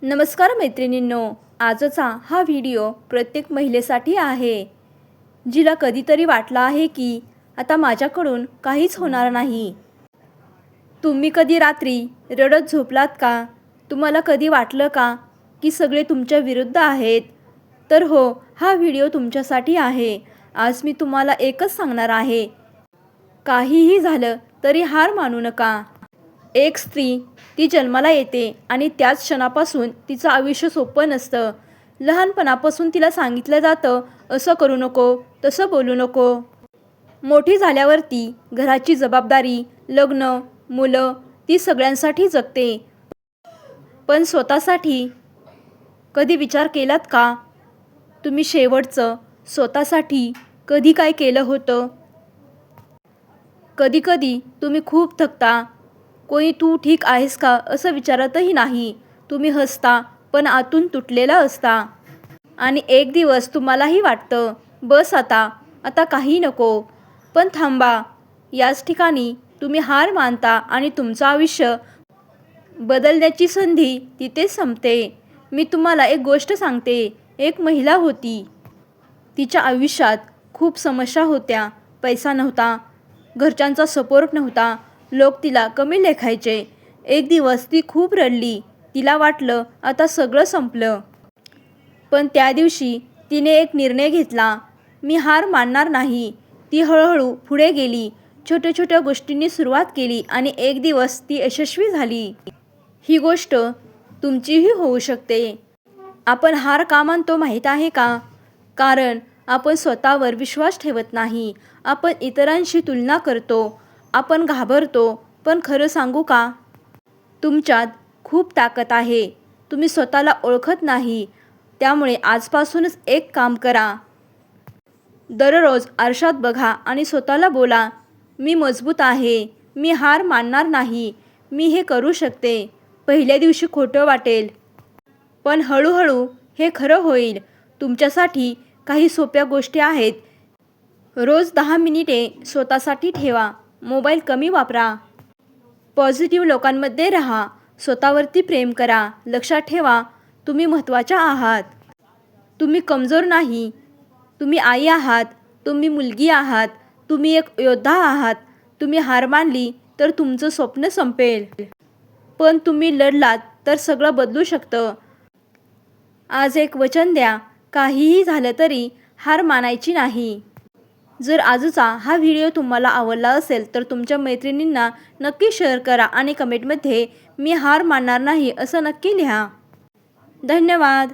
नमस्कार मैत्रिणींनो, आजचा हा व्हिडिओ प्रत्येक महिलेसाठी आहे, जिला कधीतरी वाटलं आहे की आता माझ्याकडून काहीच होणार नाही। तुम्ही कधी रात्री रडत झोपलात का? तुम्हाला कधी वाटलं का की सगळे तुमच्या विरुद्ध आहेत? तर हो, हा व्हिडिओ तुमच्यासाठी आहे। आज मी तुम्हाला एकच सांगणार आहे, काहीही झालं तरी हार मानू नका। एक स्त्री ती जन्माला येते आणि त्याच क्षणापासून तिचं आयुष्य सोपं नसतं। लहानपणापासून तिला सांगितलं जातं, असं करू नको, तसं बोलू नको। मोठी झाल्यावरती घराची जबाबदारी, लग्न, मुलं ती सगळ्यांसाठी जगते। पण स्वतःसाठी कधी विचार केलात का? तुम्ही शेवटचं स्वतःसाठी कधी काय केलं होतं? कधी-कधी तुम्ही खूप थकता, कोणी तू ठीक आहेस का असं विचारतही नाही। तुम्ही हसता पण आतून तुटलेला असता आणि एक दिवस तुम्हालाही वाटतं, बस आता काही नको। पण थांबा, याच ठिकाणी तुम्ही हार मानता आणि तुमचं आयुष्य बदलण्याची संधी तिथेच संपते। मी तुम्हाला एक गोष्ट सांगते, एक महिला होती, तिच्या आयुष्यात खूप समस्या होत्या। पैसा नव्हता, घरच्यांचा सपोर्ट नव्हता, लोक तिला कमी लेखायचे। एक दिवस ती खूप रडली, तिला वाटलं आता सगळं संपलं। पण त्या दिवशी तिने एक निर्णय घेतला, मी हार मानणार नाही। ती हळूहळू पुढे गेली, छोट्या छोट्या गोष्टींनी सुरुवात केली आणि एक दिवस ती यशस्वी झाली। ही गोष्ट तुमचीही होऊ शकते। आपण हार का मानतो माहीत आहे का? कारण आपण स्वतःवर विश्वास ठेवत नाही, आपण इतरांशी तुलना करतो, आपण घाबरतो। पण खरं सांगू का, तुमच्यात खूप ताकद आहे, तुम्ही स्वतःला ओळखत नाही। त्यामुळे आजपासूनच एक काम करा, दररोज आरशात बघा आणि स्वतःला बोला, मी मजबूत आहे, मी हार मानणार नाही, मी हे करू शकते। पहिल्या दिवशी खोटं वाटेल, पण हळूहळू हे खरं होईल। तुमच्यासाठी काही सोप्या गोष्टी आहेत, रोज 10 मिनिटे स्वतःसाठी ठेवा, मोबाईल कमी वापरा, पॉझिटिव्ह लोकांमध्ये राहा, स्वतःवरती प्रेम करा। लक्षात ठेवा, तुम्ही महत्त्वाच्या आहात, तुम्ही कमजोर नाही, तुम्ही आई आहात, तुम्ही मुलगी आहात, तुम्ही एक योद्धा आहात। तुम्ही हार मानली तर तुमचं स्वप्न संपेल, पण तुम्ही लढलात तर सगळं बदलू शकतं। आज एक वचन द्या, काहीही झालं तरी हार मानायची नाही। जर आजचा हा व्हिडिओ तुम्हाला आवडला असेल तर तुमच्या मैत्रिणींना नक्की शेअर करा आणि कमेंटमध्ये मी हार मानणार नाही असं नक्की लिहा। धन्यवाद।